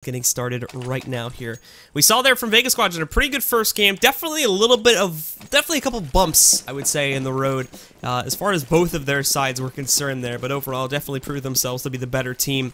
Getting started right now here. We saw there from Vega Squadron a pretty good first game. Definitely a couple bumps, I would say, in the road as far as both of their sides were concerned there. But overall, definitely proved themselves to be the better team.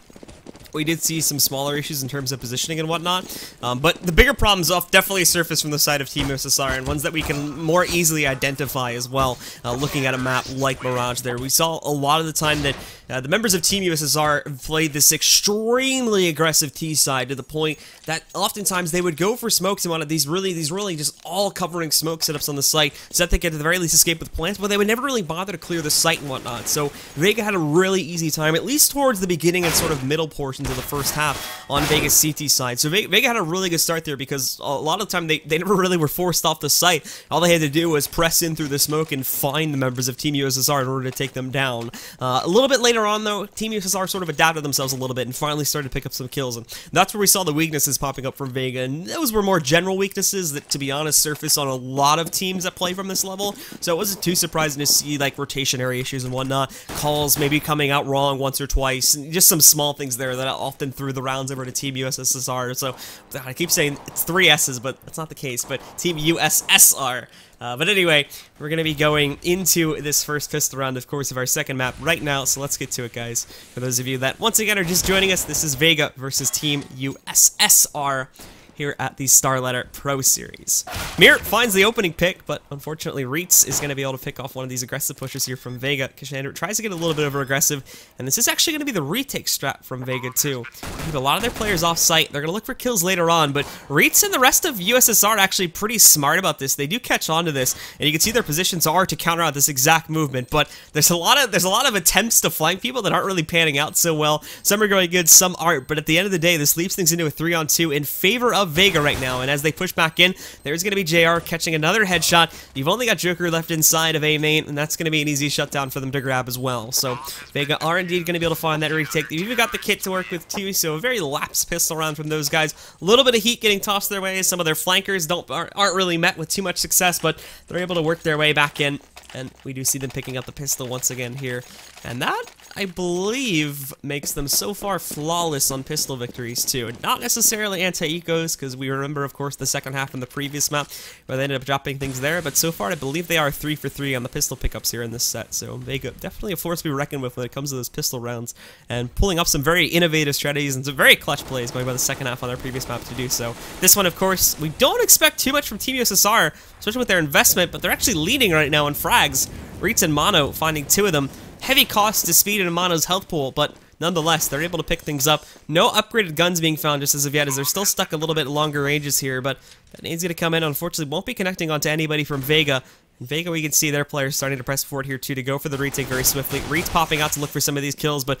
We did see some smaller issues in terms of positioning and whatnot, but the bigger problems definitely surfaced from the side of Team USSR, and ones that we can more easily identify as well, looking at a map like Mirage there. We saw a lot of the time that the members of Team USSR played this extremely aggressive T side to the point that oftentimes they would go for smokes and one of these really just all-covering smoke setups on the site so that they could at the very least escape with plants, but they would never really bother to clear the site and whatnot. So Vega had a really easy time, at least towards the beginning and sort of middle portions of the first half on Vega's CT side. So Vega had a really good start there because a lot of the time they never really were forced off the site. All they had to do was press in through the smoke and find the members of Team USSR in order to take them down. A little bit later on, though, Team USSR sort of adapted themselves a little bit and finally started to pick up some kills, and that's where we saw the weaknesses popping up from Vega, and those were more general weaknesses that, to be honest, surface on a lot of teams that play from this level, so it wasn't too surprising to see, like, rotationary issues and whatnot, calls maybe coming out wrong once or twice, and just some small things there that often threw the rounds over to Team USSR, so I keep saying it's 3 S's, but that's not the case, but Team USSR. But anyway, we're going to be going into this first pistol round, of course, of our second map right now, so let's get to it, guys. For those of you that, once again, are just joining us, this is Vega versus Team USSR here at the StarLettor Pro Series. Mir finds the opening pick, but unfortunately reatz is going to be able to pick off one of these aggressive pushes here from Vega. Keshandr tries to get a little bit over aggressive, and this is actually going to be the retake strat from Vega too. A lot of their players off site. They're going to look for kills later on, but reatz and the rest of USSR are actually pretty smart about this. They do catch on to this, and you can see their positions are to counter out this exact movement, but there's a lot of attempts to flank people that aren't really panning out so well. Some are going good, some aren't, but at the end of the day, this leaps things into a 3-on-2 in favor of Vega right now, and as they push back in, there's going to be JR catching another headshot. You've only got Joker left inside of A main, and that's going to be an easy shutdown for them to grab as well. So Vega are indeed going to be able to find that retake. They've even got the kit to work with too, so a very lapsed pistol round from those guys. A little bit of heat getting tossed their way. Some of their flankers aren't really met with too much success, but they're able to work their way back in, and we do see them picking up the pistol once again here, and that, I believe, makes them so far flawless on pistol victories too. Not necessarily anti-ecos, because we remember, of course, the second half in the previous map where they ended up dropping things there, but so far I believe they are 3 for 3 on the pistol pickups here in this set, so Vega definitely a force to be reckoned with when it comes to those pistol rounds, and pulling up some very innovative strategies and some very clutch plays going by the second half on their previous map to do so. This one, of course, we don't expect too much from Team USSR, especially with their investment, but they're actually leading right now in frags. reatz and Mono finding 2 of them. Heavy cost to speed in Mono's health pool, but nonetheless, they're able to pick things up. No upgraded guns being found just as of yet, as they're still stuck a little bit longer ranges here, but that nade's going to come in. Unfortunately, won't be connecting onto anybody from Vega. In Vega, we can see their players starting to press forward here, too, to go for the retake very swiftly. reatz popping out to look for some of these kills, but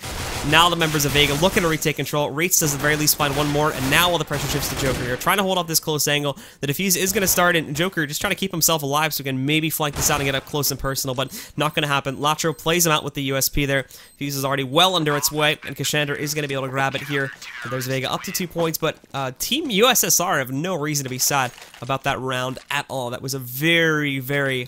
now the members of Vega looking to retake control. reatz does at the very least find one more, and now all the pressure shifts to Joker here, trying to hold off this close angle. The defuse is going to start, and Joker just trying to keep himself alive so he can maybe flank this out and get up close and personal, but not going to happen. Latro plays him out with the USP there. Fuse is already well under its way, and Keshandr is going to be able to grab it here. And there's Vega up to 2 points, but Team USSR have no reason to be sad about that round at all. That was a very, very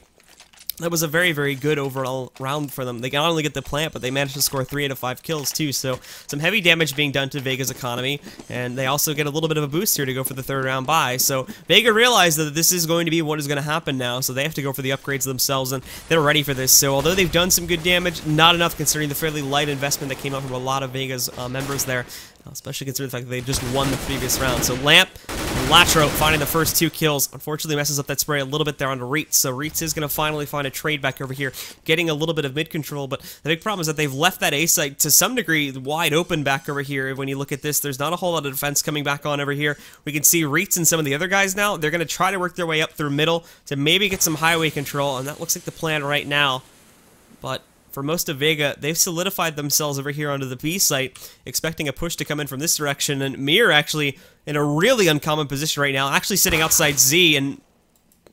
good overall round for them. They can not only get the plant, but they managed to score 3 out of 5 kills too, so some heavy damage being done to Vega's economy, and they also get a little bit of a boost here to go for the 3rd round bye. So Vega realized that this is going to be what is going to happen now, so they have to go for the upgrades themselves, and they're ready for this. So although they've done some good damage, not enough considering the fairly light investment that came up from a lot of Vega's members there, especially considering the fact that they just won the previous round. So Lamp and Latro finding the first 2 kills. Unfortunately messes up that spray a little bit there onto reatz, so reatz is going to finally find a trade back over here, getting a little bit of mid control, but the big problem is that they've left that A site to some degree wide open back over here. When you look at this, there's not a whole lot of defense coming back on over here. We can see reatz and some of the other guys now. They're going to try to work their way up through middle to maybe get some highway control, and that looks like the plan right now. But for most of Vega, they've solidified themselves over here onto the B site, expecting a push to come in from this direction, and Mir actually in a really uncommon position right now, actually sitting outside Z, and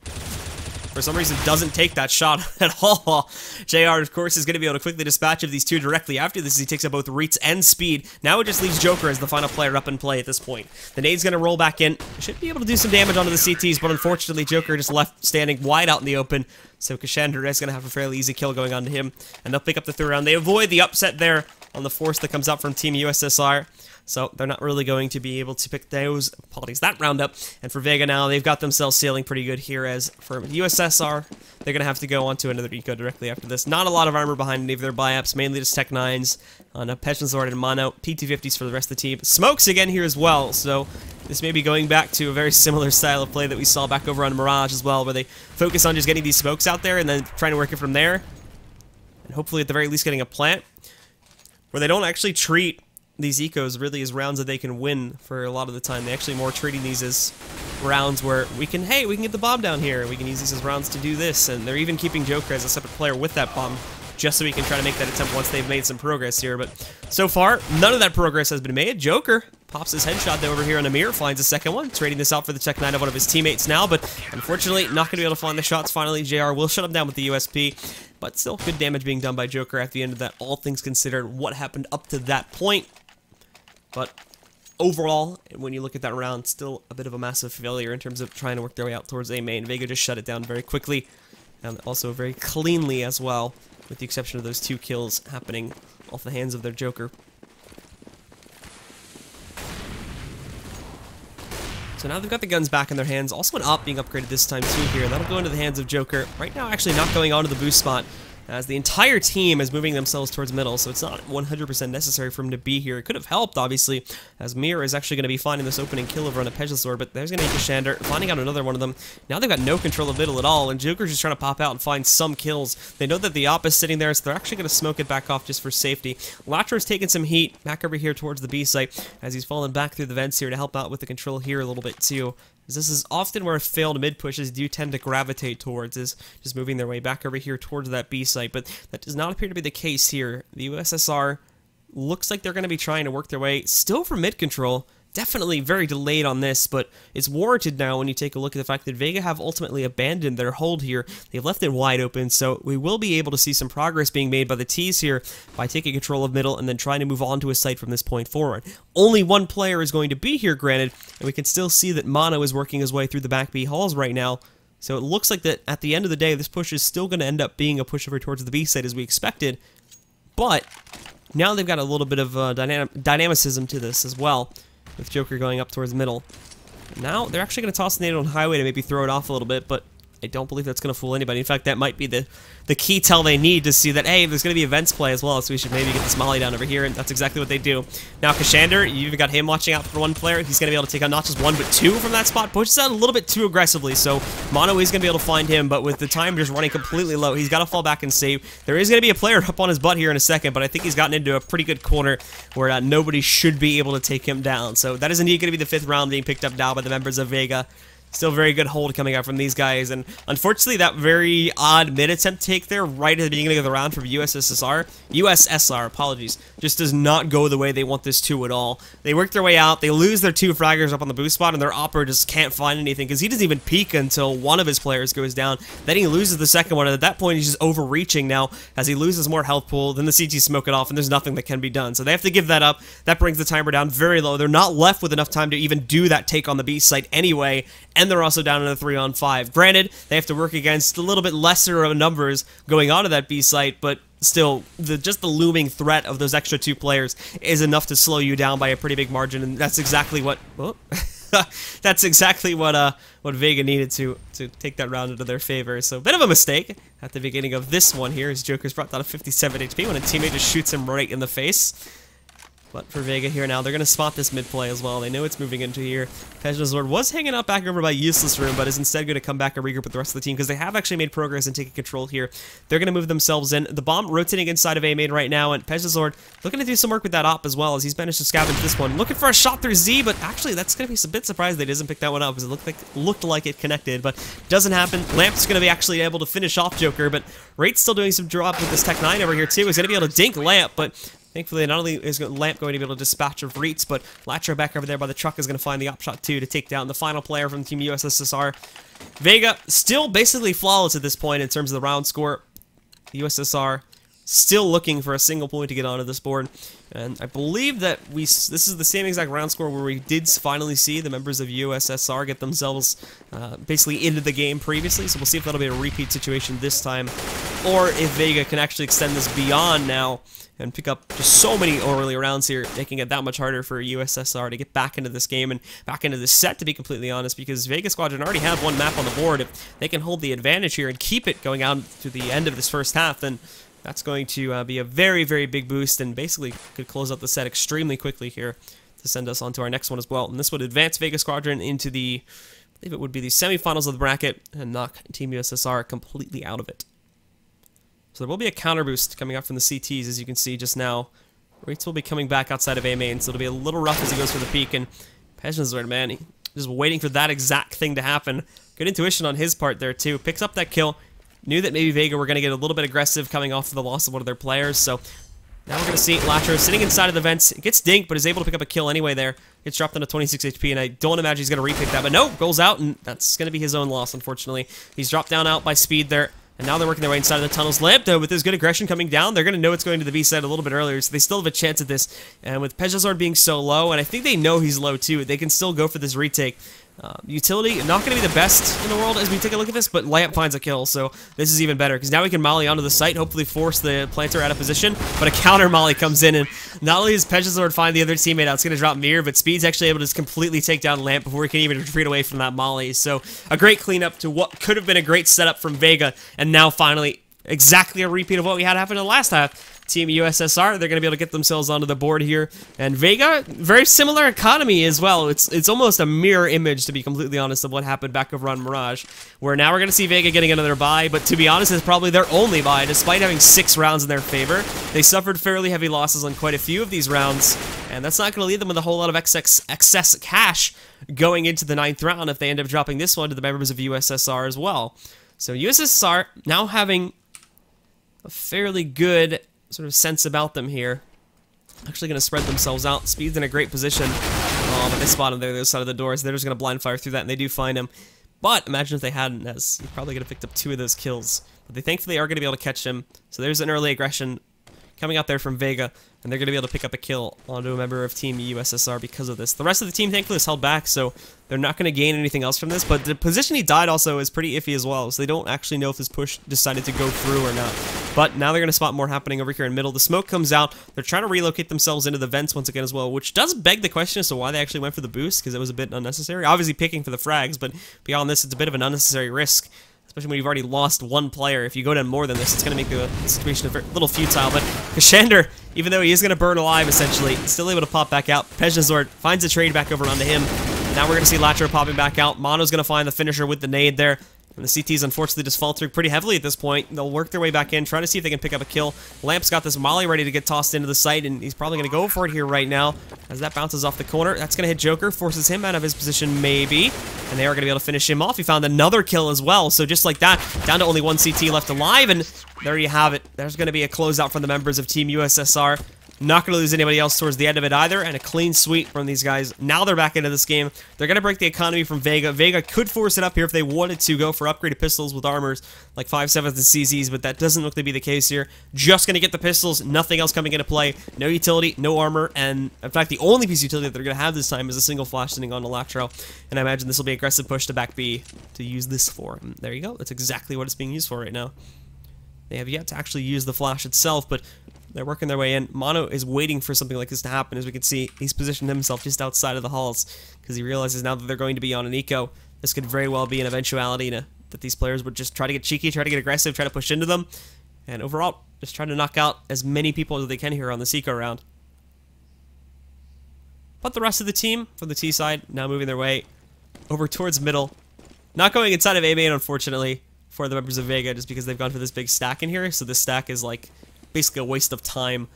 for some reason doesn't take that shot at all. JR, of course, is going to be able to quickly dispatch of these 2 directly after this as he takes out both reatz and speed. Now it just leaves Joker as the final player up in play at this point. The nade's going to roll back in. Should be able to do some damage onto the CTs, but unfortunately Joker just left standing wide out in the open. So Keshandr is going to have a fairly easy kill going on to him, and they'll pick up the 3rd round. They avoid the upset there on the force that comes out from Team USSR. so they're not really going to be able to pick that round up. And for Vega now, they've got themselves sailing pretty good here, as for USSR, they're going to have to go on to another eco directly after this. Not a lot of armor behind any of their buy-ups, mainly just Tech 9s on a Pejnozord and Mono, P250s for the rest of the team. Smokes again here as well, so this may be going back to a very similar style of play that we saw back over on Mirage as well, where they focus on just getting these smokes out there and then trying to work it from there. And hopefully at the very least getting a plant, where they don't actually treat these ecos really as rounds that they can win for a lot of the time. They actually more treating these as rounds where we can get the bomb down here, we can use these as rounds to do this, and they're even keeping Joker as a separate player with that bomb, just so we can try to make that attempt once they've made some progress here. But so far, none of that progress has been made. Joker pops his headshot over here on Amir, finds a second one, trading this out for the Tech 9 of one of his teammates now, but unfortunately not going to be able to find the shots. Finally, JR will shut him down with the USP, but still good damage being done by Joker at the end of that, all things considered, what happened up to that point. But overall, when you look at that round, still a bit of a massive failure in terms of trying to work their way out towards A main. Vega just shut it down very quickly, and also very cleanly as well, with the exception of those 2 kills happening off the hands of their Joker. So now they've got the guns back in their hands. Also an op being upgraded this time too here. That'll go into the hands of Joker. Right now actually not going on to the boost spot, as the entire team is moving themselves towards middle, so it's not 100% necessary for him to be here. It could have helped, obviously, as Mir is actually going to be finding this opening kill over on a Pejnozord, but there's going to be Keshandr, finding out another one of them. Now they've got no control of middle at all, and Joker's just trying to pop out and find some kills. They know that the op is sitting there, so they're actually going to smoke it back off just for safety. Latro's taking some heat back over here towards the B site, as he's fallen back through the vents here to help out with the control here a little bit too. This is often where failed mid pushes do tend to gravitate towards, is just moving their way back over here towards that B site, but that does not appear to be the case here. The USSR looks like they're going to be trying to work their way still for mid control. Definitely very delayed on this, but it's warranted now when you take a look at the fact that Vega have ultimately abandoned their hold here. They've left it wide open, so we will be able to see some progress being made by the T's here by taking control of middle and then trying to move on to a site from this point forward. Only one player is going to be here, granted, and we can still see that Mono is working his way through the back B halls right now. So it looks like that at the end of the day, this push is still going to end up being a push over towards the B site as we expected, but now they've got a little bit of dynamicism to this as well, with Joker going up towards middle. Now, they're actually going to toss the nade on highway to maybe throw it off a little bit, but I don't believe that's going to fool anybody. In fact, that might be the key tell they need to see that, hey, there's going to be events play as well, so we should maybe get this molly down over here, and that's exactly what they do. Now, Keshandr, you've got him watching out for one player. He's going to be able to take on not just one, but 2 from that spot. Pushes out a little bit too aggressively, so Mono is going to be able to find him, but with the time just running completely low, he's got to fall back and save. There is going to be a player up on his butt here in a second, but I think he's gotten into a pretty good corner where nobody should be able to take him down. So that is indeed going to be the 5th round being picked up now by the members of Vega. Still very good hold coming out from these guys, and unfortunately that very odd mid-attempt take there right at the beginning of the round from USSR, apologies, just does not go the way they want this to at all. They work their way out, they lose their 2 fraggers up on the boost spot, and their opper just can't find anything, because he doesn't even peek until one of his players goes down. Then he loses the second one, and at that point he's just overreaching now, as he loses more health pool. Then the CT smoke it off, and there's nothing that can be done. So they have to give that up. That brings the timer down very low. They're not left with enough time to even do that take on the B site anyway, and they're also down in a 3-on-5. Granted, they have to work against a little bit lesser of numbers going onto that B site, but still, just the looming threat of those extra 2 players is enough to slow you down by a pretty big margin, and that's exactly what... Oh, that's exactly what Vega needed to take that round into their favor. So, a bit of a mistake at the beginning of this one here, as Joker's brought down to 57 HP when a teammate just shoots him right in the face. But for Vega here now, they're going to spot this mid-play as well. They know it's moving into here. Pejnozord was hanging out back over by Useless Room, but is instead going to come back and regroup with the rest of the team, because they have actually made progress in taking control here. They're going to move themselves in. The bomb rotating inside of A main right now, and Pejnozord looking to do some work with that op as well, as he's managed to scavenge this one. Looking for a shot through Z, but actually that's going to be a bit surprised they doesn't pick that one up, because it looked like it connected, but doesn't happen. Lamp's going to be actually able to finish off Joker, but Rate's still doing some drop with this Tech 9 over here too. He's going to be able to dink Lamp, but thankfully, not only is Lamp going to be able to dispatch of Reats, but Latro back over there by the truck is going to find the op shot too to take down the final player from Team USSR. Vega still basically flawless at this point in terms of the round score. USSR still looking for a single point to get onto this board, and I believe that this is the same exact round score where we did finally see the members of USSR get themselves basically into the game previously, so we'll see if that'll be a repeat situation this time. or if Vega can actually extend this beyond now and pick up just so many early rounds here, making it that much harder for USSR to get back into this game and back into this set, to be completely honest, because Vega Squadron already have one map on the board. If they can hold the advantage here and keep it going out to the end of this first half, then that's going to be a very, very big boost, and basically could close out the set extremely quickly here to send us on to our next one as well. And this would advance Vega Squadron into the, I believe it would be the semifinals of the bracket, and knock Team USSR completely out of it. So there will be a counter boost coming up from the CTs, as you can see just now. Rates will be coming back outside of A main, so it'll be a little rough as he goes for the peak, and Keshandr, man, just waiting for that exact thing to happen. Good intuition on his part there too. Picks up that kill. Knew that maybe Vega were going to get a little bit aggressive coming off of the loss of one of their players, so now we're going to see latro sitting inside of the vents. It gets dinked, but is able to pick up a kill anyway there. Gets dropped into 26 HP, and I don't imagine he's going to repick that, but no, goes out, and that's going to be his own loss, unfortunately. He's dropped down out by speed there. And now they're working their way inside of the tunnels. Lamp, though, with his good aggression coming down, they're going to know it's going to the B side a little bit earlier, so they still have a chance at this. And with Pejnozord being so low, and I think they know he's low too, they can still go for this retake. Utility, not going to be the best in the world as we take a look at this, but Lamp finds a kill, so this is even better, because now we can molly onto the site, hopefully force the planter out of position, but a counter molly comes in, and not only does Pejnozord find the other teammate out, it's going to drop Mir, but Speed's actually able to just completely take down Lamp before he can even retreat away from that molly, so a great cleanup to what could have been a great setup from Vega, and now finally exactly a repeat of what we had happen in the last half. Team USSR, they're going to be able to get themselves onto the board here. And Vega, very similar economy as well. It's almost a mirror image, to be completely honest, of what happened back over on Mirage, where now we're going to see Vega getting another bye, but to be honest, it's probably their only bye, despite having 6 rounds in their favor. They suffered fairly heavy losses on quite a few of these rounds, and that's not going to leave them with a whole lot of excess cash going into the 9th round if they end up dropping this one to the members of USSR as well. So USSR now having a fairly good sort of sense about them here. Actually going to spread themselves out. Speed's in a great position. Oh, but they spot him there, the other side of the doors. They're just going to blind fire through that, and they do find him. But imagine if they hadn't, as he probably could have picked up 2 of those kills. But they thankfully are going to be able to catch him. So there's an early aggression coming out there from Vega, and they're going to be able to pick up a kill onto a member of Team USSR because of this. The rest of the team, thankfully, is held back, so they're not going to gain anything else from this, but the position he died also is pretty iffy as well, so they don't actually know if this push decided to go through or not. But now they're going to spot more happening over here in middle. The smoke comes out. They're trying to relocate themselves into the vents once again as well, which does beg the question as to why they actually went for the boost, because it was a bit unnecessary. Obviously picking for the frags, but beyond this, it's a bit of an unnecessary risk. Especially when you've already lost 1 player. If you go down more than this, it's going to make the situation a little futile. But Keshandr, even though he is going to burn alive, essentially, still able to pop back out. Pejnozord finds a trade back over onto him. Now we're going to see latro popping back out. Mono's going to find the finisher with the nade there. And the CT's unfortunately just faltering pretty heavily at this point. They'll work their way back in, try to see if they can pick up a kill. Lamp's got this molly ready to get tossed into the site, and he's probably going to go for it here right now. As that bounces off the corner, that's going to hit Joker, forces him out of his position, maybe. And they are going to be able to finish him off. He found another kill as well, so just like that, down to only 1 CT left alive, and there you have it. There's going to be a closeout from the members of Team USSR. Not going to lose anybody else towards the end of it either, and a clean sweep from these guys. Now they're back into this game. They're going to break the economy from Vega. Vega could force it up here if they wanted to go for upgraded pistols with armors like 5.7s and CZs, but that doesn't look to be the case here. Just going to get the pistols, nothing else coming into play. No utility, no armor, and in fact, the only piece of utility that they're going to have this time is a single flash sitting on the latro, and I imagine this will be an aggressive push to back B to use this for. And there you go. That's exactly what it's being used for right now. They have yet to actually use the flash itself, but they're working their way in. Mono is waiting for something like this to happen. As we can see, he's positioned himself just outside of the halls because he realizes now that they're going to be on an eco, this could very well be an eventuality that these players would just try to get cheeky, try to get aggressive, try to push into them, and overall, just try to knock out as many people as they can here on this eco round. But the rest of the team, from the T side, now moving their way over towards middle. Not going inside of A main, unfortunately, for the members of Vega, just because they've gone for this big stack in here, so this stack is like basically a waste of time.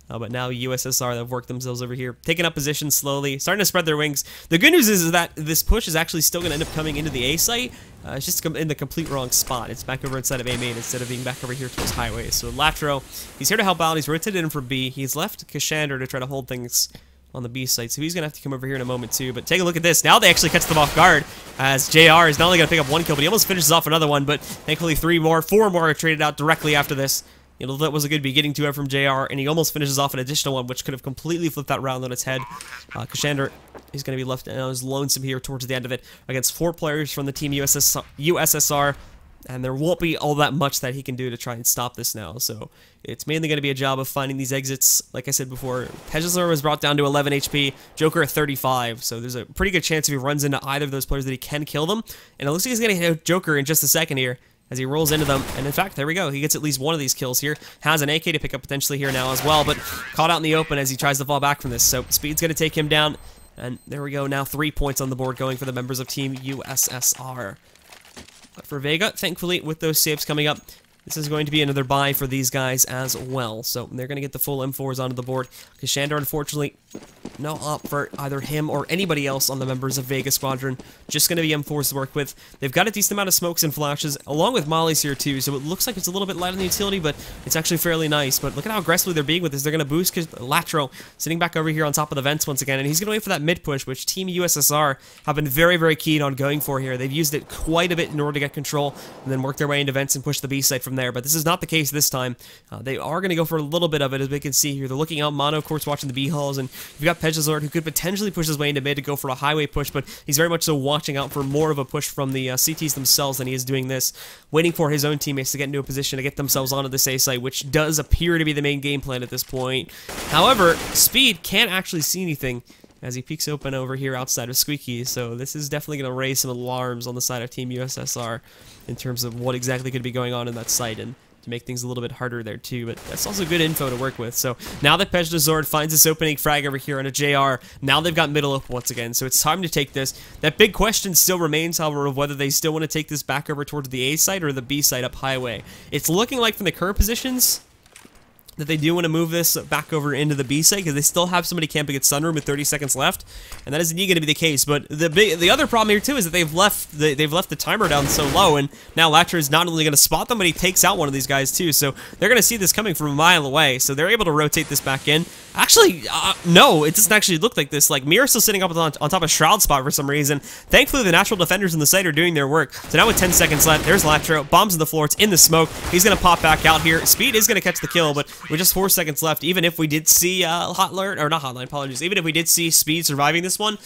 But now USSR, they've worked themselves over here, taking up positions slowly, starting to spread their wings. The good news is that this push is actually still going to end up coming into the A site. It's just in the complete wrong spot. It's back over inside of A main instead of being back over here towards highway. So latro, he's here to help out. He's rotated in for B. He's left Keshandr to try to hold things on the B site, so he's going to have to come over here in a moment too. But take a look at this. Now they actually catch them off guard, as JR is not only going to pick up 1 kill, but he almost finishes off another one. But thankfully 4 more are traded out directly after this. You know, that was a good beginning to it from JR, and he almost finishes off an additional one, which could have completely flipped that round on its head. Keshandr is going to be left on his lonesome here towards the end of it against 4 players from the Team USSR. And there won't be all that much that he can do to try and stop this now. So it's mainly going to be a job of finding these exits. Like I said before, Pejnozord was brought down to 11 HP, Joker at 35. So there's a pretty good chance if he runs into either of those players that he can kill them. And it looks like he's going to hit Joker in just a second here as he rolls into them. And in fact, there we go. He gets at least one of these kills here. Has an AK to pick up potentially here now as well, but caught out in the open as he tries to fall back from this. So Speed's going to take him down. And there we go. Now 3 points on the board going for the members of Team USSR. But for Vega, thankfully, with those saves coming up, this is going to be another buy for these guys as well. So they're going to get the full M4s onto the board. Keshandr, unfortunately, no op for either him or anybody else on the members of Vega Squadron. Just going to be M4s to work with. They've got a decent amount of smokes and flashes, along with mollies here too, so it looks like it's a little bit light on the utility, but it's actually fairly nice. But look at how aggressively they're being with this. They're going to boost latro, sitting back over here on top of the vents once again, and he's going to wait for that mid push, which Team USSR have been very, very keen on going for here. They've used it quite a bit in order to get control, and then work their way into vents and push the B site from there. But this is not the case this time. They are going to go for a little bit of it, as we can see here. They're looking out mono, of course, watching the B halls, and you've got Pejnozord, who could potentially push his way into mid to go for a highway push, but he's very much so watching out for more of a push from the CTs themselves than he is doing this, waiting for his own teammates to get into a position to get themselves onto this A site, which does appear to be the main game plan at this point. However, Speed can't actually see anything as he peeks open over here outside of Squeaky, so this is definitely going to raise some alarms on the side of Team USSR in terms of what exactly could be going on in that site, and to make things a little bit harder there too, but that's also good info to work with. So now that Pejnozord finds this opening frag over here on a JR, now they've got middle up once again, so it's time to take this. That big question still remains, however, of whether they still want to take this back over towards the A site or the B site up highway. It's looking like from the current positions that they do want to move this back over into the B site because they still have somebody camping at Sunroom with 30 seconds left, and that is indeed going to be the case. But the other problem here too is that they've left the timer down so low, and now latro is not only going to spot them, but he takes out one of these guys too. So they're going to see this coming from a mile away. So they're able to rotate this back in. Actually, no, it doesn't actually look like this. Like, Mir's still sitting up on top of Shroud Spot for some reason. Thankfully, the natural defenders in the site are doing their work. So now with 10 seconds left, there's latro. Bombs on the floor. It's in the smoke. He's going to pop back out here. Speed is going to catch the kill, but with just 4 seconds left, even if we did see even if we did see Speed surviving this one,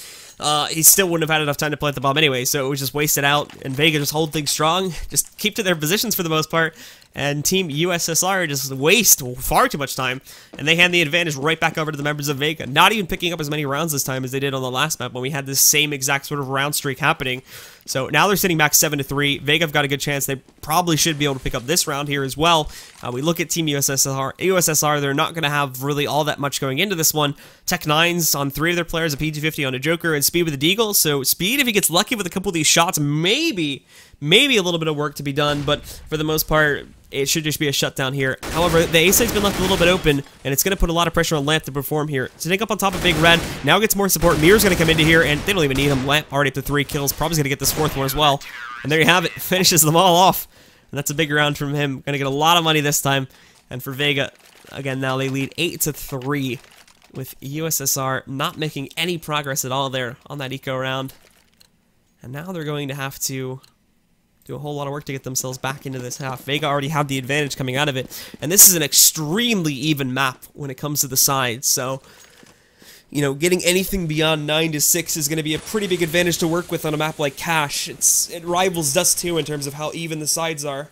he still wouldn't have had enough time to plant the bomb anyway, so it was just wasted out, and Vega just hold things strong, just keep to their positions for the most part, and Team USSR just waste far too much time, and they hand the advantage right back over to the members of Vega, not even picking up as many rounds this time as they did on the last map when we had this same exact sort of round streak happening. So now they're sitting back 7-3. Vega have got a good chance. They probably should be able to pick up this round here as well. We look at Team USSR, they're not going to have really all that much going into this one. Tech 9s on 3 of their players, a PG-50 on a Joker, and Speed with a Deagle. So Speed, if he gets lucky with a couple of these shots, maybe a little bit of work to be done, but for the most part, it should just be a shutdown here. However, the A-site's been left a little bit open, and it's going to put a lot of pressure on Lamp to perform here. Sitting up on top of Big Red, now gets more support. Mir's going to come into here, and they don't even need him. Lamp already up to 3 kills, probably going to get this 4th one as well. And there you have it, finishes them all off. And that's a big round from him. Going to get a lot of money this time. And for Vega, again, now they lead 8-3, with USSR not making any progress at all there on that eco round. And now they're going to have to do a whole lot of work to get themselves back into this half. Vega already had the advantage coming out of it, and this is an extremely even map when it comes to the sides, so, you know, getting anything beyond 9-6 is going to be a pretty big advantage to work with on a map like Cache. It rivals Dust 2 in terms of how even the sides are.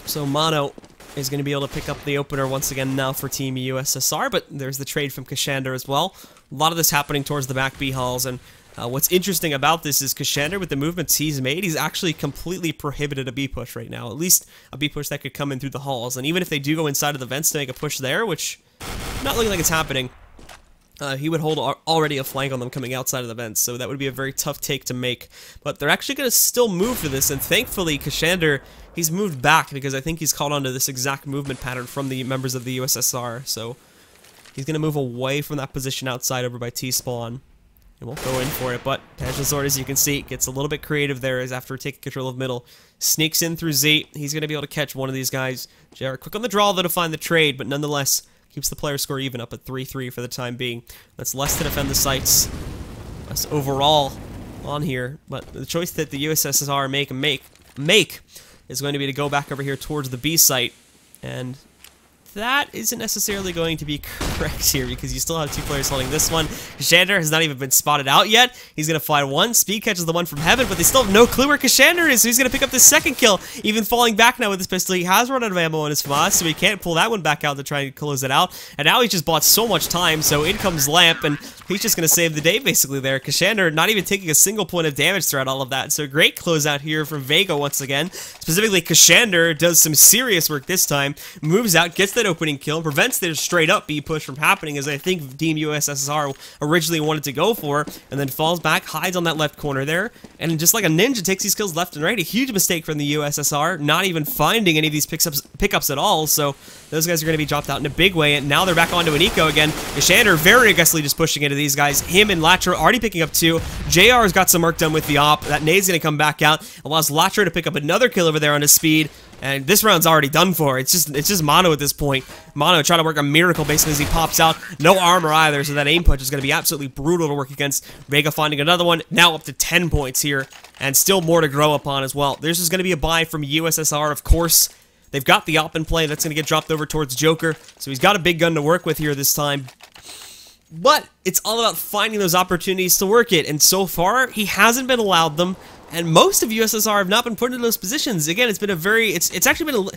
So Mono is going to be able to pick up the opener once again now for Team USSR, but there's the trade from Keshandr as well. A lot of this happening towards the back B halls, and what's interesting about this is Keshandr, with the movements he's made, he's actually completely prohibited a B push right now. At least a B push that could come in through the halls. And even if they do go inside of the vents to make a push there, which not looking like it's happening, he would hold already a flank on them coming outside of the vents. So that would be a very tough take to make. But they're actually going to still move for this. And thankfully, Keshandr, he's moved back because I think he's caught onto this exact movement pattern from the members of the USSR. So he's going to move away from that position outside over by T-spawn. And we'll go in for it, but Pejnozord, as you can see, gets a little bit creative there as after taking control of middle. Sneaks in through Z. He's going to be able to catch one of these guys. JR quick on the draw, though, to find the trade, but nonetheless, keeps the player score even up at 3-3 for the time being. That's less to defend the sites. Less overall on here, but the choice that the USSR make is going to be to go back over here towards the B site, and that isn't necessarily going to be correct here because you still have 2 players holding this one. Keshandr has not even been spotted out yet. He's going to fly one. Speed catches the one from heaven, but they still have no clue where Keshandr is, so he's going to pick up the second kill, even falling back now with his pistol. He has run out of ammo on his FAS, so he can't pull that one back out to try and close it out. And now he's just bought so much time, so in comes Lamp, and he's just going to save the day basically there. Keshandr not even taking a single point of damage throughout all of that, so great closeout here from Vega once again. Specifically, Keshandr does some serious work this time, moves out, gets that opening kill, prevents their straight up B push from happening as I think Team USSR originally wanted to go for, and then falls back, hides on that left corner there, and just like a ninja takes these kills left and right. A huge mistake from the USSR, not even finding any of these pickups at all, so those guys are going to be dropped out in a big way, and now they're back onto an eco again. Keshandr very aggressively just pushing into these guys. Him and latro already picking up 2. JR's got some work done with the op. That nade's going to come back out, allows latro to pick up another kill over there on his speed, and this round's already done for. It's just Mono at this point. Mono trying to work a miracle basically as he pops out. No armor either, so that aim punch is going to be absolutely brutal to work against. Vega finding another one, now up to 10 points here, and still more to grow upon as well. There's just going to be a buy from USSR, of course. They've got the op in play. That's going to get dropped over towards Joker, so he's got a big gun to work with here this time. But it's all about finding those opportunities to work it, and so far, he hasn't been allowed them. And most of USSR have not been put into those positions. Again, it's been a very, it's actually been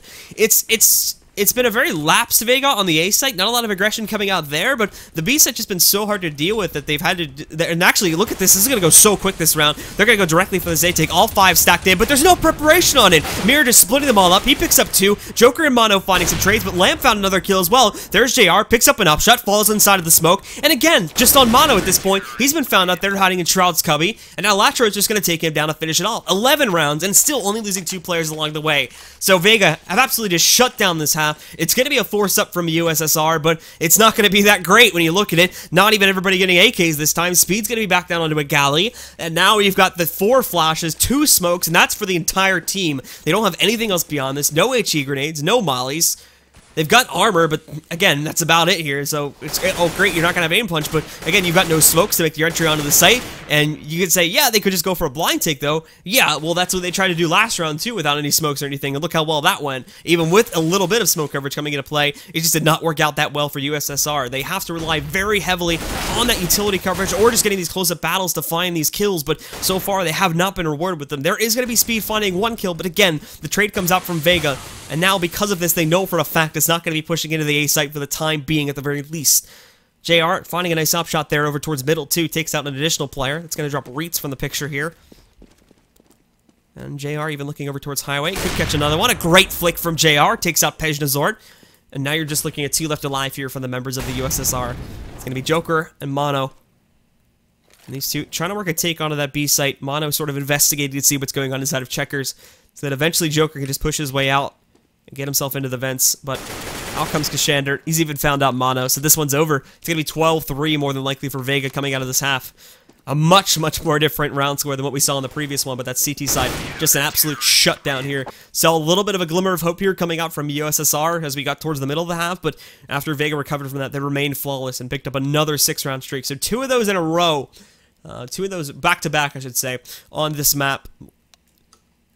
it's been a very lapsed Vega on the A site. Not a lot of aggression coming out there, but the B site just been so hard to deal with that they've had to. And actually, look at this. This is going to go so quick this round. They're going to go directly for this A take. All 5 stacked in, but there's no preparation on it. Mir just splitting them all up. He picks up 2. Joker and Mono finding some trades, but Lamp found another kill as well. There's JR, picks up an upshot, falls inside of the smoke. And again, just on Mono at this point, he's been found out there hiding in Shroud's cubby. And now latro is just going to take him down to finish it off. 11 rounds, and still only losing 2 players along the way. So Vega have absolutely just shut down this half. It's going to be a force up from USSR, but it's not going to be that great when you look at it. Not even everybody getting AKs this time. Speed's going to be back down onto a galley, and now you've got the 4 flashes, 2 smokes, and that's for the entire team. They don't have anything else beyond this. No HE grenades, no mollies. They've got armor, but again, that's about it here. So, it's, oh great, you're not going to have aim punch, but again, you've got no smokes to make your entry onto the site, and you could say, yeah, they could just go for a blind take, though. Yeah, well, that's what they tried to do last round, too, without any smokes or anything, and look how well that went. Even with a little bit of smoke coverage coming into play, it just did not work out that well for USSR. They have to rely very heavily on that utility coverage, or just getting these close-up battles to find these kills, but so far, they have not been rewarded with them. There is going to be Speed finding 1 kill, but again, the trade comes out from Vega, and now, because of this, they know for a fact it's not going to be pushing into the A site for the time being, at the very least. JR finding a nice up shot there over towards middle, too. Takes out an additional player. It's going to drop reatz from the picture here. And JR even looking over towards highway. Could catch another one. A great flick from JR. Takes out Pejnozord. And now you're just looking at 2 left alive here from the members of the USSR. It's going to be Joker and Mono. And these 2 trying to work a take onto that B site. Mono sort of investigating to see what's going on inside of checkers, so that eventually Joker can just push his way out and get himself into the vents, but out comes Keshandr. He's even found out Mono, so this one's over. It's going to be 12-3 more than likely for Vega coming out of this half. A much, much more different round score than what we saw in the previous one, but that CT side, just an absolute shutdown here. So a little bit of a glimmer of hope here coming out from USSR as we got towards the middle of the half, but after Vega recovered from that, they remained flawless and picked up another 6-round streak. So 2 of those in a row, 2 of those back-to-back, I should say, on this map.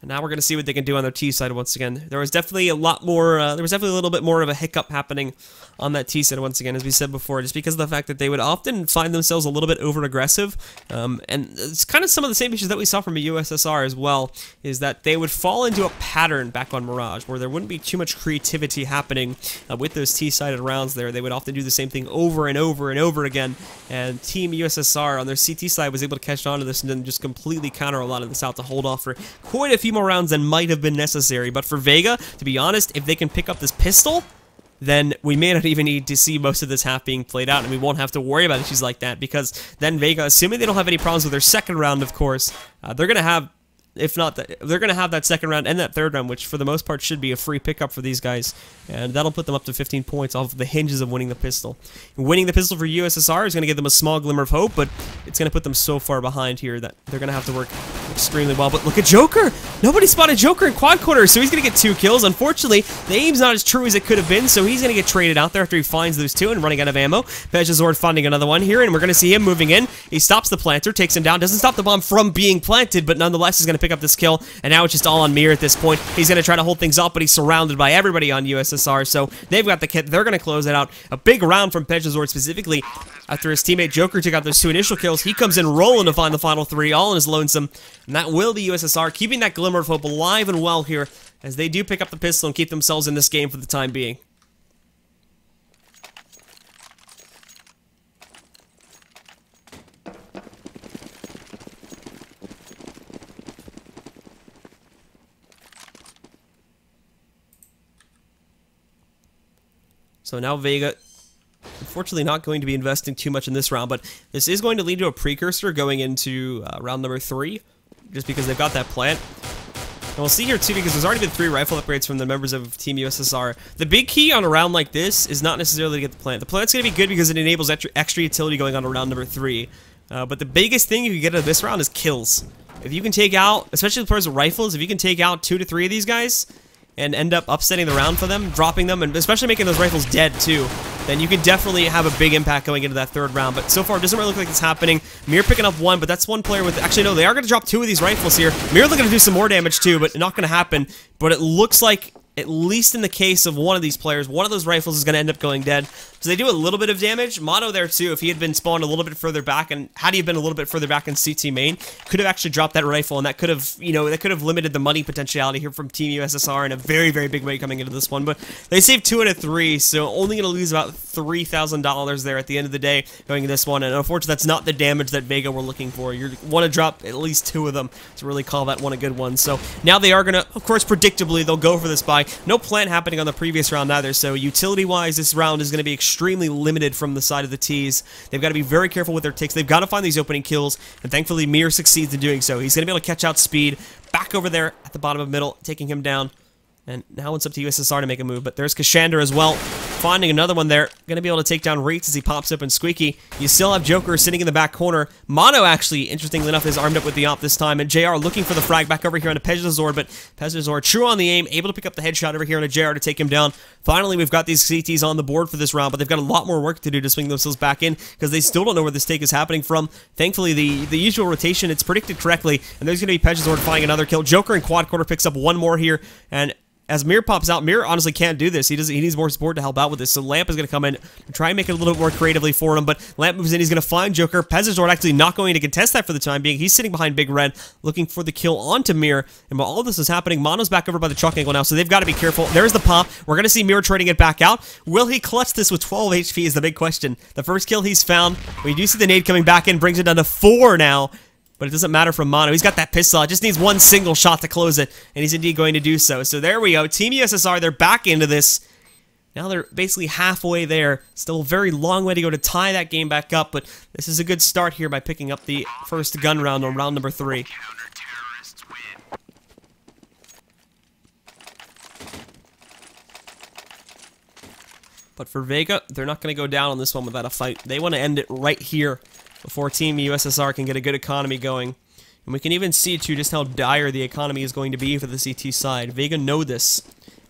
And now we're going to see what they can do on their T side once again. There was definitely a lot more, there was definitely a little bit more of a hiccup happening on that T side once again, as we said before, just because of the fact that they would often find themselves a little bit over-aggressive. And it's kind of some of the same issues that we saw from a USSR as well, is that they would fall into a pattern back on Mirage, where there wouldn't be too much creativity happening with those T-sided rounds there. They would often do the same thing over and over and over again, and Team USSR on their CT side was able to catch on to this and then just completely counter a lot of this out to hold off for quite a few more rounds than might have been necessary. But for Vega, to be honest, if they can pick up this pistol, then we may not even need to see most of this half being played out, and we won't have to worry about issues like that, because then Vega, assuming they don't have any problems with their second round, of course, they're going to have, if not, they're going to have that second round and that third round, which for the most part should be a free pickup for these guys, and that'll put them up to 15 points off of the hinges of winning the pistol. Winning the pistol for USSR is going to give them a small glimmer of hope, but it's going to put them so far behind here that they're going to have to work extremely well. But look at Joker. Nobody spotted Joker in quad corner, so he's going to get 2 kills. Unfortunately, the aim's not as true as it could have been, so he's going to get traded out there after he finds those 2 and running out of ammo. Pejnozord finding another one here, and we're going to see him moving in. He stops the planter, takes him down, doesn't stop the bomb from being planted, but nonetheless is going to pick up this kill, and now it's just all on Mir at this point. He's going to try to hold things up, but he's surrounded by everybody on USSR, so they've got the kit. They're going to close it out. A big round from Pejnozord specifically. After his teammate Joker took out those 2 initial kills, he comes in rolling to find the final 3, all in his lonesome, and that will be USSR keeping that glimmer of hope alive and well here as they do pick up the pistol and keep themselves in this game for the time being. So now Vega, unfortunately not going to be investing too much in this round, but this is going to lead to a precursor going into round number 3, just because they've got that plant. And we'll see here too, because there's already been 3 rifle upgrades from the members of Team USSR. The big key on a round like this is not necessarily to get the plant. The plant's going to be good because it enables extra utility going on to round number 3. But the biggest thing you can get out of this round is kills. If you can take out, especially the players with rifles, if you can take out 2 to 3 of these guys, and end up upsetting the round for them, dropping them, and especially making those rifles dead too, then you can definitely have a big impact going into that 3rd round. But so far, it doesn't really look like it's happening. Mir picking up 1, but that's 1 player with... Actually, no, they are going to drop 2 of these rifles here. Mir looking to do some more damage too, but not going to happen. But it looks like, at least in the case of one of these players, one of those rifles is going to end up going dead. So they do a little bit of damage. Mono there too, if he had been spawned a little bit further back, and had he been a little bit further back in CT main, could have actually dropped that rifle, and that could have, you know, that could have limited the money potentiality here from Team USSR in a very, very big way coming into this one. But they saved 2 out of 3, so only going to lose about $3,000 there at the end of the day going into this one. And unfortunately, that's not the damage that Vega were looking for. You want to drop at least 2 of them to really call that one a good one. So now they are going to, of course, predictably, they'll go for this buy. No plant happening on the previous round either, so utility-wise, this round is going to be extremely limited from the side of the T's. They've got to be very careful with their ticks. They've got to find these opening kills, and thankfully Mir succeeds in doing so. He's going to be able to catch out speed back over there at the bottom of middle, taking him down. And now it's up to USSR to make a move, but there's Keshandr as well, finding another one there. Going to be able to take down reatz as he pops up in Squeaky. You still have Joker sitting in the back corner. Mono, actually, interestingly enough, is armed up with the op this time, and JR looking for the frag back over here on a Pejnozord, but Pejnozord true on the aim, able to pick up the headshot over here on a JR to take him down. Finally, we've got these CTs on the board for this round, but they've got a lot more work to do to swing themselves back in, because they still don't know where this take is happening from. Thankfully, the usual rotation, it's predicted correctly, and there's going to be Pejnozord finding another kill. Joker in quad corner picks up 1 more here, and as Mir pops out, Mir honestly can't do this. He needs more support to help out with this. So Lamp is going to come in and try and make it a little bit more creatively for him. But Lamp moves in. He's going to find Joker. Pejnozord actually not going to contest that for the time being. He's sitting behind Big Red, looking for the kill onto Mir. And while all this is happening, Mono's back over by the truck angle now. So they've got to be careful. There's the pop. We're going to see Mir trading it back out. Will he clutch this with 12 HP is the big question. The first kill he's found. We do see the nade coming back in. Brings it down to 4 now. But it doesn't matter from Mono. He's got that pistol. It just needs 1 single shot to close it, and he's indeed going to do so. So there we go. Team USSR, they're back into this. Now they're basically halfway there. Still a very long way to go to tie that game back up, but this is a good start here by picking up the first gun round on round number 3. But for Vega, they're not going to go down on this one without a fight. They want to end it right here before Team USSR can get a good economy going. And we can even see, too, just how dire the economy is going to be for the CT side. Vega know this.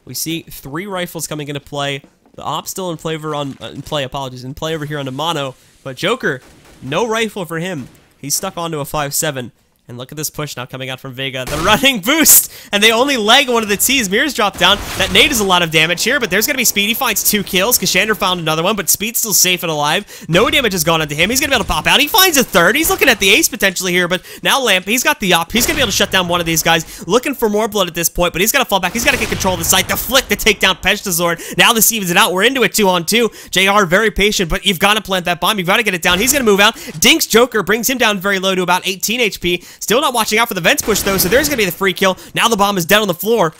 We see 3 rifles coming into play. The op still in play over here on the Mono. But Joker, no rifle for him. He's stuck onto a 5.7. And look at this push now coming out from Vega. The running boost! And they only leg one of the T's. Mir's dropped down. That nade is a lot of damage here, but there's going to be Speed. He finds 2 kills. Keshandr found another one, but Speed's still safe and alive. No damage has gone into him. He's going to be able to pop out. He finds a 3rd. He's looking at the ace potentially here, but now Lamp, he's got the op. He's going to be able to shut down one of these guys. Looking for more blood at this point, but he's got to fall back. He's got to get control of the site. The flick to take down Pejnozord. Now this evens it out. We're into it 2-on-2. JR very patient, but you've got to plant that bomb. You've got to get it down. He's going to move out. Dinks Joker brings him down very low to about 18 HP. Still not watching out for the vents push though, so there's going to be the free kill. Now the bomb is dead on the floor,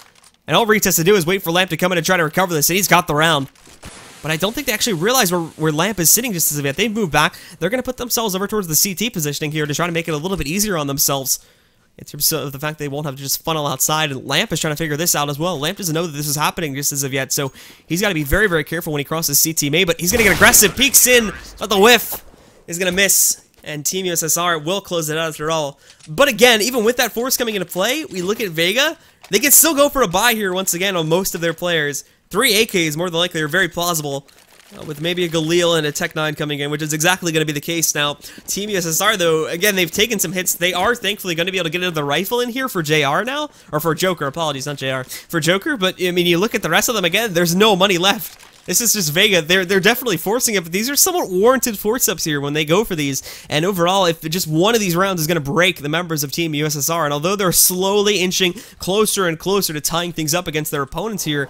and all reatz has to do is wait for Lamp to come in and try to recover this, and he's got the round. But I don't think they actually realize where Lamp is sitting just as of yet. They've moved back. They're going to put themselves over towards the CT positioning here to try to make it a little bit easier on themselves. In terms of the fact they won't have to just funnel outside, and Lamp is trying to figure this out as well. Lamp doesn't know that this is happening just as of yet, so he's got to be very, very careful when he crosses CT main, but he's going to get aggressive, peeks in, but the whiff is going to miss. And Team USSR will close it out after all. But again, even with that force coming into play, we look at Vega. They can still go for a buy here once again on most of their players. 3 AKs more than likely are very plausible. With maybe a Galil and a Tech 9 coming in, which is exactly going to be the case now. Team USSR, though, again, they've taken some hits. They are thankfully going to be able to get another rifle in here for JR now. Or for Joker, apologies, not JR. For Joker, but, I mean, you look at the rest of them again, there's no money left. This is just Vega. They're definitely forcing it, but these are somewhat warranted force-ups here when they go for these. And overall, if just one of these rounds is going to break the members of Team USSR, and although they're slowly inching closer and closer to tying things up against their opponents here,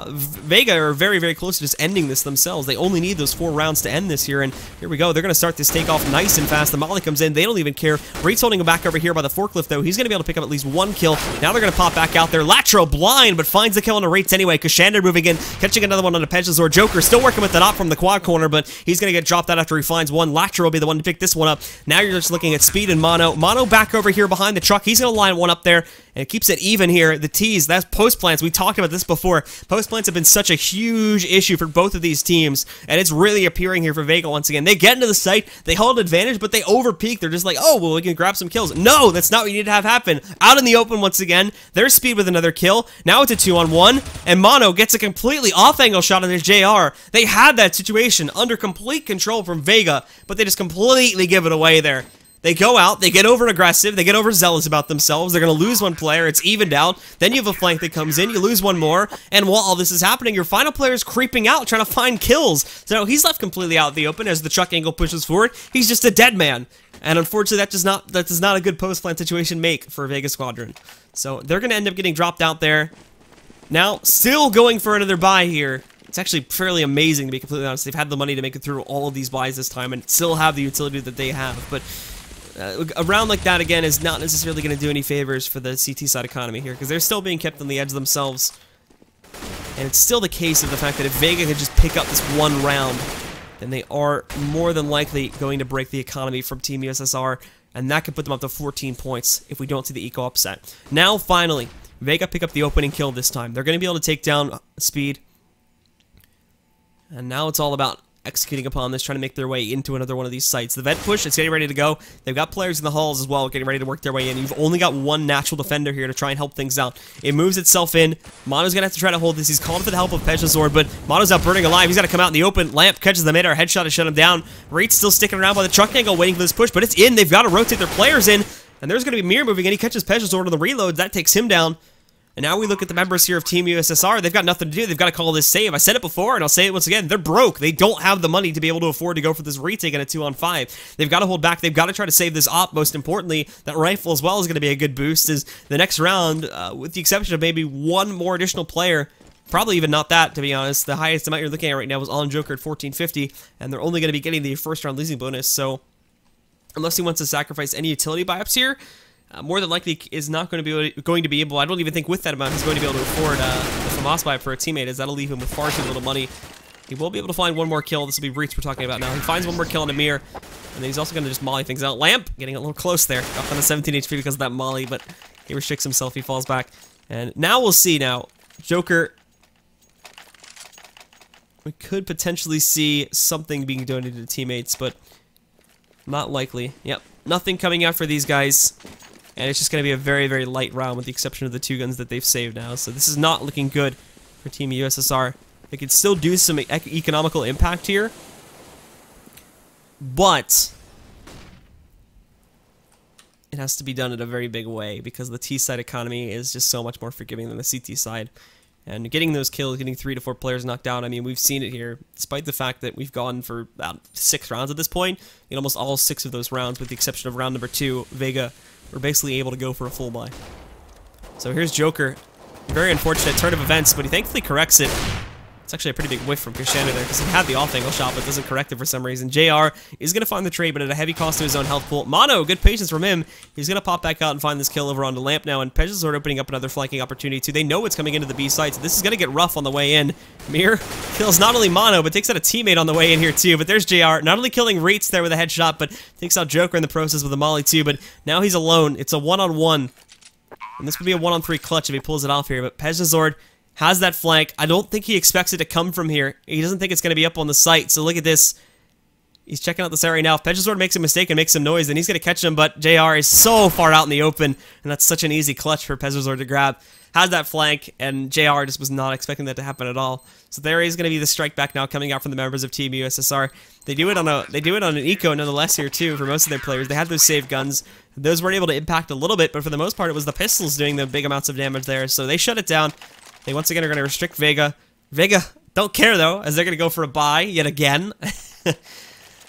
Vega are very, very close to just ending this themselves. They only need those 4 rounds to end this here, and here we go. They're going to start this takeoff nice and fast. The Molly comes in. They don't even care. Reed's holding him back over here by the forklift, though. He's going to be able to pick up at least 1 kill. Now they're going to pop back out there. Latro blind, but finds the kill on the Reeds anyway. Keshandr moving in, catching another one on the Pejnozord. Joker still working with the op from the quad corner, but he's going to get dropped out after he finds one. Latro will be the one to pick this one up. Now you're just looking at Speed and Mono. Mono back over here behind the truck. He's going to line one up there, and it keeps it even here. The T's, that's post plants. We talked about this before. Post plants have been such a huge issue for both of these teams, and it's really appearing here for Vega once again. They get into the site, they hold advantage, but they overpeak. They're just like, oh, well, we can grab some kills. No, that's not what you need to have happen. Out in the open once again. There's Speed with another kill. Now it's a 2-on-1, and Mono gets a completely off-angle shot on his JR. They had that situation under complete control from Vega, but they just completely give it away there. They go out, they get over-aggressive, they get overzealous about themselves, they're going to lose one player, it's evened out, then you have a flank that comes in, you lose one more, and while all this is happening, your final player is creeping out, trying to find kills. So he's left completely out in the open as the truck angle pushes forward. He's just a dead man. And unfortunately, that does not a good post-plant situation make for Vega Squadron. So they're going to end up getting dropped out there. Now, still going for another buy here. It's actually fairly amazing, to be completely honest. They've had the money to make it through all of these buys this time and still have the utility that they have. But a round like that, again, is not necessarily going to do any favors for the CT side economy here, because they're still being kept on the edge themselves. And it's still the case of the fact that if Vega could just pick up this one round, then they are more than likely going to break the economy from Team USSR, and that could put them up to 14 points if we don't see the eco upset. Now, finally, Vega pick up the opening kill this time. They're going to be able to take down Speed. And now it's all about executing upon this, trying to make their way into another one of these sites. The vent push, it's getting ready to go. They've got players in the halls as well, getting ready to work their way in. You've only got one natural defender here to try and help things out. It moves itself in. Mono's going to have to try to hold this. He's calling for the help of Pejnozord, but Mono's out burning alive. He's got to come out in the open. Lamp catches the mid-air headshot to shut him down. Reed's still sticking around by the truck angle, waiting for this push, but it's in. They've got to rotate their players in, and there's going to be Mir moving in. He catches Pejnozord on the reload. That takes him down. And now we look at the members here of Team USSR. They've got nothing to do. They've got to call this save. I said it before, and I'll say it once again. They're broke. They don't have the money to be able to afford to go for this retake in a 2-on-5. They've got to hold back. They've got to try to save this op. Most importantly, that rifle as well is going to be a good boost. Is the next round, with the exception of maybe one more additional player, probably even not that, to be honest. The highest amount you're looking at right now is on Joker at 1450, and they're only going to be getting the first round losing bonus. So unless he wants to sacrifice any utility buy-ups here, more than likely is not going to be able. I don't even think with that amount he's going to be able to afford the FAMAS buy for a teammate, as that'll leave him with far too little money. He will be able to find one more kill. This will be Reach we're talking about now. He finds one more kill on Mir, and then he's also going to just molly things out. Lamp getting a little close there, up on the 17 HP because of that molly, but he restricts himself. He falls back, and now we'll see. Now Joker, we could potentially see something being donated to teammates, but not likely. Yep, nothing coming out for these guys. And it's just going to be a very, very light round with the exception of the 2 guns that they've saved now. So this is not looking good for Team USSR. They could still do some economical impact here. But it has to be done in a very big way because the T-side economy is just so much more forgiving than the CT side. And getting those kills, getting 3 to 4 players knocked down, I mean, we've seen it here. Despite the fact that we've gone for about 6 rounds at this point, in almost all 6 of those rounds, with the exception of round number 2, Vega were basically able to go for a full buy. So here's Joker. Very unfortunate turn of events, but he thankfully corrects it. It's actually a pretty big whiff from Keshandr there, because he had the off-angle shot, but doesn't correct it for some reason. JR is going to find the trade, but at a heavy cost to his own health pool. Mono, good patience from him. He's going to pop back out and find this kill over onto Lamp now, and Pejnozord opening up another flanking opportunity, too. They know it's coming into the B site, so this is going to get rough on the way in. Mir kills not only Mono, but takes out a teammate on the way in here, too. But there's JR, not only killing Reitz there with a headshot, but takes out Joker in the process with a molly, too. But now he's alone. It's a 1-on-1. And this could be a 1-on-3 clutch if he pulls it off here, but Pejnozord has that flank. I don't think he expects it to come from here. He doesn't think it's going to be up on the site. So look at this. He's checking out this area now. If Pejnozord makes a mistake and makes some noise, then he's going to catch him, but JR is so far out in the open, and that's such an easy clutch for Pejnozord to grab. Has that flank, and JR just was not expecting that to happen at all. So there is going to be the strike back now coming out from the members of Team USSR. They do it on an eco nonetheless here too for most of their players. They had those save guns. Those weren't able to impact a little bit, but for the most part it was the pistols doing the big amounts of damage there. So they shut it down. They once again are going to restrict Vega. Vega don't care though, as they're going to go for a buy yet again.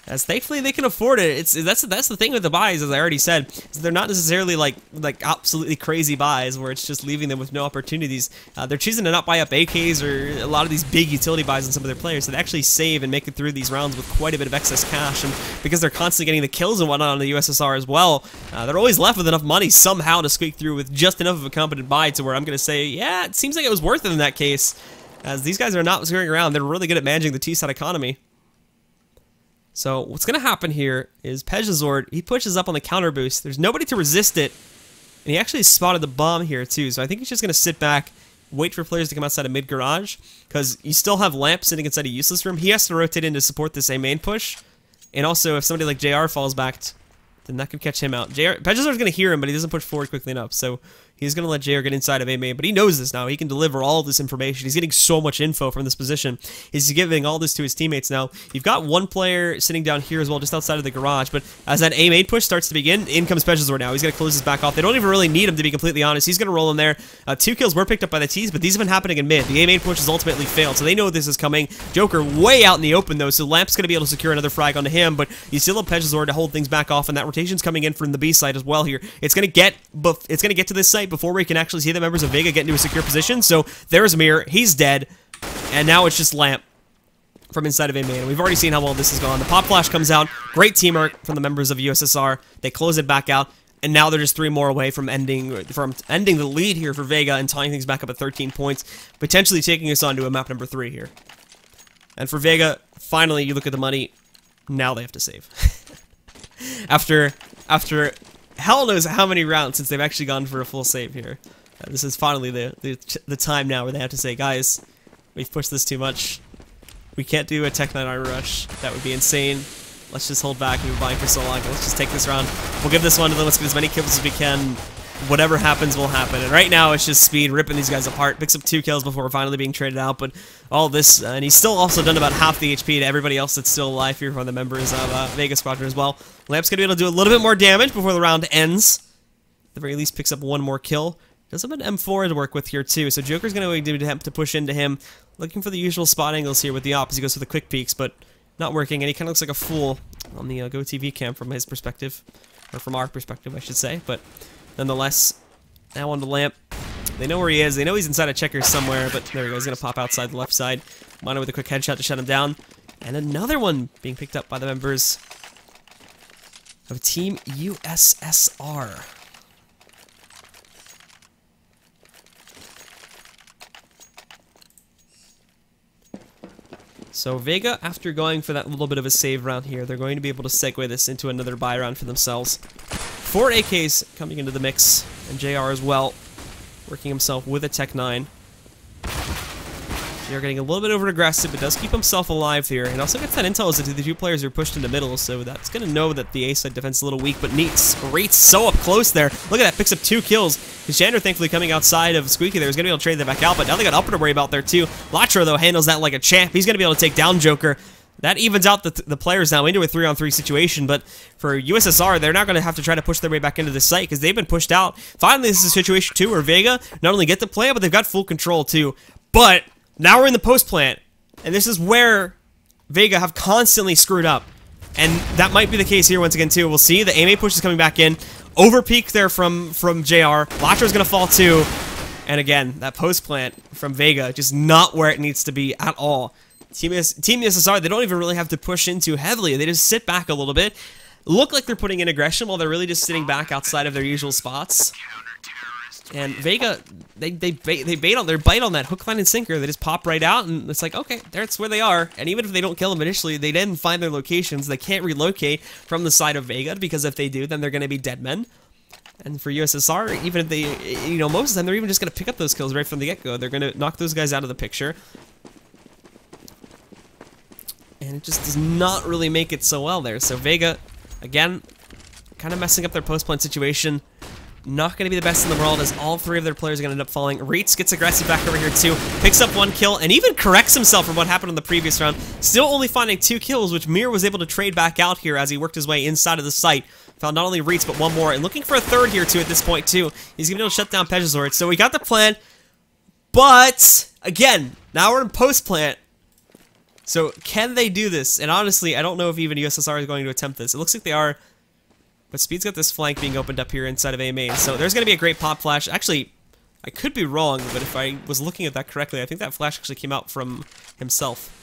As thankfully they can afford it. That's the thing with the buys, as I already said, is they're not necessarily like absolutely crazy buys where it's just leaving them with no opportunities. They're choosing to not buy up AKs or a lot of these big utility buys on some of their players, so they actually save and make it through these rounds with quite a bit of excess cash. And because they're constantly getting the kills and whatnot on the USSR as well, they're always left with enough money somehow to squeak through with just enough of a competent buy to where I'm going to say, yeah, it seems like it was worth it in that case, as these guys are not screwing around. They're really good at managing the T-side economy. So what's going to happen here is Pejnozord, he pushes up on the counter boost. There's nobody to resist it, and he actually spotted the bomb here too. So I think he's just going to sit back, wait for players to come outside of mid garage, because you still have Lamp sitting inside a useless room. He has to rotate in to support this A main push, and also if somebody like JR falls back, then that could catch him out. Pejnozord's going to hear him, but he doesn't push forward quickly enough, so he's going to let JR get inside of A main, but he knows this now. He can deliver all of this information. He's getting so much info from this position. He's giving all this to his teammates now. You've got one player sitting down here as well, just outside of the garage, but as that A main push starts to begin, in comes Pejnozord now. He's going to close his back off. They don't even really need him, to be completely honest. He's going to roll in there. 2 kills were picked up by the T's, but these have been happening in mid. The A main push has ultimately failed, so they know this is coming. Joker way out in the open, though, so Lamp's going to be able to secure another frag onto him, but you still have Pejnozord to hold things back off, and that rotation's coming in from the B side as well here. It's going to get to this site before we can actually see the members of Vega get into a secure position. So there's Mir, he's dead, and now it's just Lamp from inside of A main. We've already seen how well this has gone. The pop flash comes out, great teamwork from the members of USSR. They close it back out, and now they're just 3 more away from ending the lead here for Vega and tying things back up at 13 points, potentially taking us on to a map number 3 here. And for Vega, finally, you look at the money. Now they have to save. after hell knows how many rounds since they've actually gone for a full save here. This is finally the time now where they have to say, guys, we've pushed this too much. We can't do a Tech 9 Iron Rush. That would be insane. Let's just hold back. We've been buying for so long. Let's just take this round. We'll give this one to them. Let's get as many kills as we can. Whatever happens will happen. And right now, it's just speed, ripping these guys apart. Picks up 2 kills before finally being traded out. But all this, and he's still also done about half the HP to everybody else that's still alive here from the members of Vega Squadron as well. Lamp's going to be able to do a little bit more damage before the round ends. At the very least, picks up 1 more kill. Does have an M4 to work with here too, so Joker's going to attempt to push into him, looking for the usual spot angles here with the op as he goes for the quick peeks, but not working, and he kind of looks like a fool on the Go TV cam from his perspective, or from our perspective, I should say, but nonetheless, now on the Lamp. They know where he is, they know he's inside a checker somewhere, but there he goes, he's going to pop outside the left side. Mono with a quick headshot to shut him down, and another one being picked up by the members of Team USSR. So Vega, after going for that little bit of a save round here, they're going to be able to segue this into another buy round for themselves. 4 AKs coming into the mix, and JR as well, working himself with a Tech 9. JR getting a little bit over-aggressive, but does keep himself alive here, and also gets that intel as the 2 players are pushed in the middle, so that's going to know that the A-side defense is a little weak, but neat. Great, so up close there. Look at that, picks up 2 kills. Keshandr, thankfully, coming outside of Squeaky there, is going to be able to trade that back out, but now they got Upper to worry about there, too. Latro, though, handles that like a champ. He's going to be able to take down Joker. That evens out the players now into a 3-on-3 situation, but for USSR, they're not going to have to try to push their way back into this site, because they've been pushed out. Finally, this is a situation, too, where Vega not only get the play, but they've got full control, too. But now we're in the post plant, and this is where Vega have constantly screwed up. And that might be the case here once again, too. We'll see. The AMA push is coming back in. Over peak there from JR. Latro's going to fall, too. And again, that post plant from Vega, just not where it needs to be at all. Team USSR, they don't even really have to push in too heavily. They just sit back a little bit. Look like they're putting in aggression while they're really just sitting back outside of their usual spots. And Vega, they bite on that hook, line, and sinker. They just pop right out, and it's like, okay, that's where they are. And even if they don't kill them initially, they then find their locations. They can't relocate from the side of Vega, because if they do, then they're going to be dead men. And for USSR, even if they, you know, most of the time, they're even just going to pick up those kills right from the get-go. They're going to knock those guys out of the picture. and it just does not really make it so well there. So Vega, again, kind of messing up their post-plant situation. Not going to be the best in the world, as all three of their players are going to end up falling. reatz gets aggressive back over here too, picks up 1 kill, and even corrects himself from what happened in the previous round. Still only finding 2 kills, which Mir was able to trade back out here as he worked his way inside of the site. Found not only reatz, but 1 more, and looking for a 3rd here too at this point too. He's going to be able to shut down Pejnozord. So we got the plan, but again, now we're in post-plant. So can they do this? And honestly, I don't know if even USSR is going to attempt this. It looks like they are. But Speed's got this flank being opened up here inside of A main, so there's going to be a great pop flash. Actually, I could be wrong, but if I was looking at that correctly, I think that flash actually came out from himself.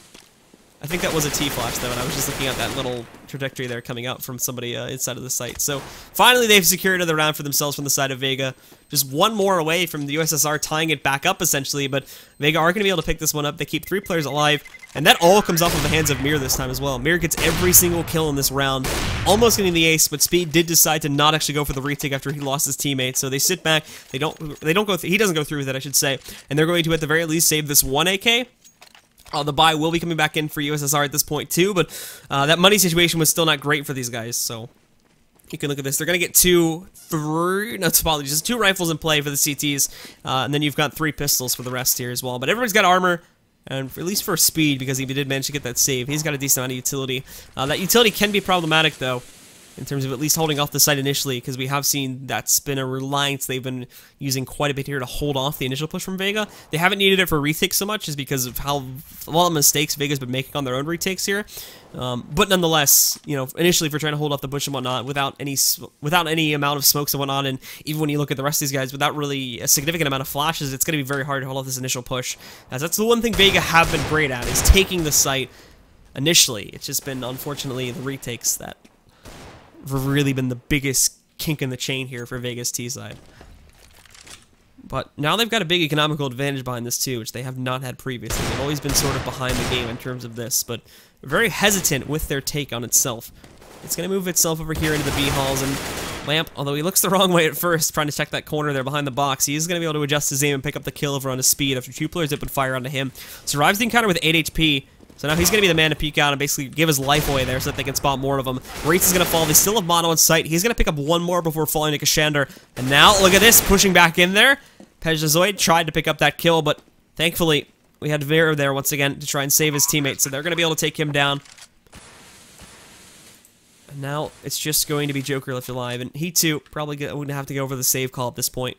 I think that was a T flash, though, and I was just looking at that little trajectory there coming out from somebody inside of the site. So finally, they've secured another round for themselves from the side of Vega. Just 1 more away from the USSR tying it back up, essentially, but Vega are going to be able to pick this one up. They keep 3 players alive, and that all comes off of the hands of Mir this time as well. Mir gets every single kill in this round, almost getting the ace, but Speed did decide to not actually go for the retake after he lost his teammate. So they sit back. They don't go. He doesn't go through with it, I should say, and they're going to at the very least save this 1 AK. The buy will be coming back in for USSR at this point too, but that money situation was still not great for these guys. So you can look at this. They're going to get 2 rifles in play for the CTs, and then you've got 3 pistols for the rest here as well. But everybody's got armor. And at least for Speed, because he did manage to get that save, he's got a decent amount of utility. That utility can be problematic, though, in terms of at least holding off the site initially, because we have seen that's been a reliance they've been using quite a bit here to hold off the initial push from Vega. They haven't needed it for retakes so much, just because of how a lot of mistakes Vega's been making on their own retakes here. But nonetheless, you know, initially for trying to hold off the bush and whatnot, without any amount of smokes and whatnot, and even when you look at the rest of these guys, without really a significant amount of flashes, it's going to be very hard to hold off this initial push. As that's the one thing Vega have been great at, is taking the site initially. It's just been, unfortunately, the retakes that have really been the biggest kink in the chain here for Vega's T side. But now they've got a big economical advantage behind this too, which they have not had previously. They've always been sort of behind the game in terms of this, but very hesitant with their take on itself. It's going to move itself over here into the B halls, and Lamp, although he looks the wrong way at first, trying to check that corner there behind the box, he is going to be able to adjust his aim and pick up the kill over on his speed after 2 players open fire onto him. Survives the encounter with 8 HP. So now he's going to be the man to peek out and basically give his life away there so that they can spot more of them. reatz is going to fall. They still have mono in sight. He's going to pick up 1 more before falling to Keshandr. And now, look at this, pushing back in there. Pejnozord tried to pick up that kill, but thankfully, we had Vera there once again to try and save his teammate. So they're going to be able to take him down. And now, it's just going to be Joker left alive. And he, too, probably going to have to go over the save call at this point.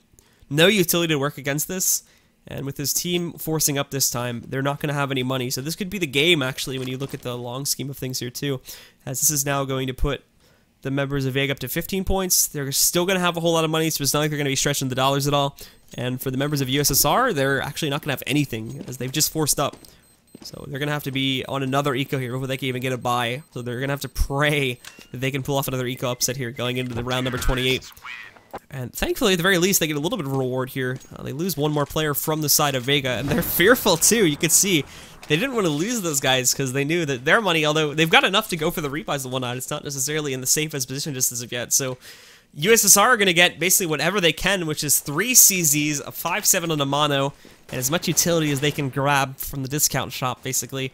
No utility to work against this. And with his team forcing up this time, they're not going to have any money. So this could be the game, actually, when you look at the long scheme of things here, too. As this is now going to put the members of Vega up to 15 points. They're still going to have a whole lot of money, so it's not like they're going to be stretching the dollars at all. And for the members of USSR, they're actually not going to have anything, as they've just forced up. So they're going to have to be on another eco here before they can even get a buy. So they're going to have to pray that they can pull off another eco upset here, going into the round number 28. And thankfully, at the very least, they get a little bit of a reward here. They lose 1 more player from the side of Vega, and they're fearful, too. You can see they didn't want to lose those guys because they knew that their money, although they've got enough to go for the rebuys and whatnot, it's not necessarily in the safest position just as of yet. So USSR are going to get basically whatever they can, which is 3 CZs, a 5-7 on a mono, and as much utility as they can grab from the discount shop, basically.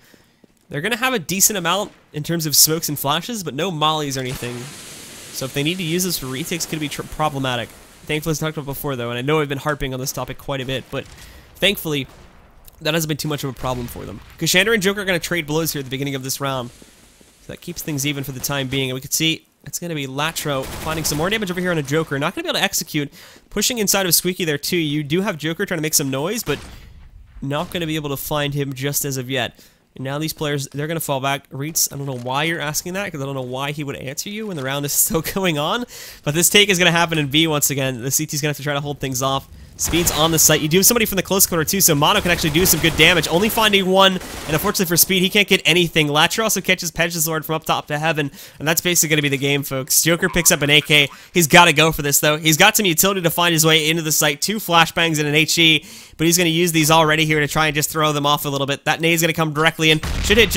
They're going to have a decent amount in terms of smokes and flashes, but no mollies or anything. So if they need to use this for retakes, it could be problematic. Thankfully, as I talked about before, though, and I know I've been harping on this topic quite a bit, but thankfully, that hasn't been too much of a problem for them. Keshandr and Joker are going to trade blows here at the beginning of this round. So that keeps things even for the time being. And we can see it's going to be Latro finding some more damage over here on a Joker. Not going to be able to execute. Pushing inside of Squeaky there, too. You do have Joker trying to make some noise, but not going to be able to find him just as of yet. And now these players, they're going to fall back. reatz, I don't know why you're asking that, because I don't know why he would answer you when the round is still going on. But this take is going to happen in B once again. The CT's going to have to try to hold things off. Speed's on the site. You do have somebody from the close quarter too, so Mono can actually do some good damage. Only finding 1, and unfortunately for Speed, he can't get anything. Latro also catches Pejnozord from up top to heaven, and that's basically going to be the game, folks. Joker picks up an AK. He's got to go for this, though. He's got some utility to find his way into the site. 2 flashbangs and an HE, but he's going to use these already here to try and just throw them off a little bit. That nade's going to come directly in. Should hit